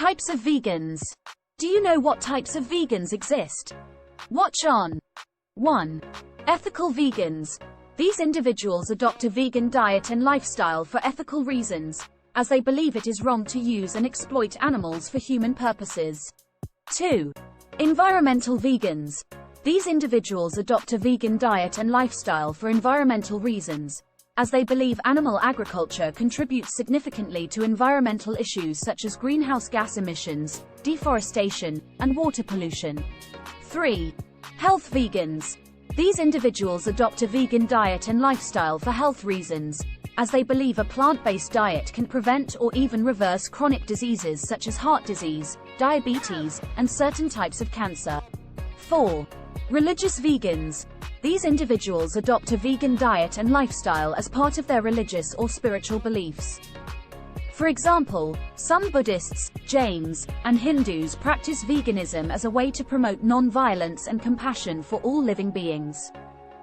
Types of vegans. Do you know what types of vegans exist? Watch on. 1. Ethical vegans. These individuals adopt a vegan diet and lifestyle for ethical reasons, as they believe it is wrong to use and exploit animals for human purposes. 2. Environmental vegans. These individuals adopt a vegan diet and lifestyle for environmental reasons, as they believe animal agriculture contributes significantly to environmental issues such as greenhouse gas emissions, deforestation, and water pollution. 3. Health vegans. These individuals adopt a vegan diet and lifestyle for health reasons, as they believe a plant-based diet can prevent or even reverse chronic diseases such as heart disease, diabetes, and certain types of cancer. 4. Religious vegans. These individuals adopt a vegan diet and lifestyle as part of their religious or spiritual beliefs. For example, some Buddhists, Jains, and Hindus practice veganism as a way to promote non-violence and compassion for all living beings.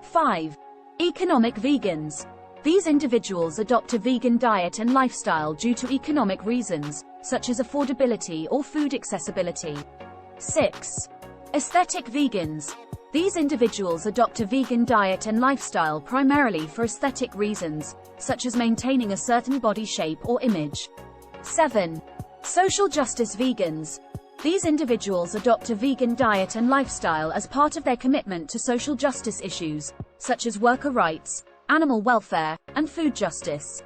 5. Economic vegans. These individuals adopt a vegan diet and lifestyle due to economic reasons, such as affordability or food accessibility. 6. Aesthetic vegans. These individuals adopt a vegan diet and lifestyle primarily for aesthetic reasons, such as maintaining a certain body shape or image. 7. Social justice vegans. These individuals adopt a vegan diet and lifestyle as part of their commitment to social justice issues, such as worker rights, animal welfare, and food justice.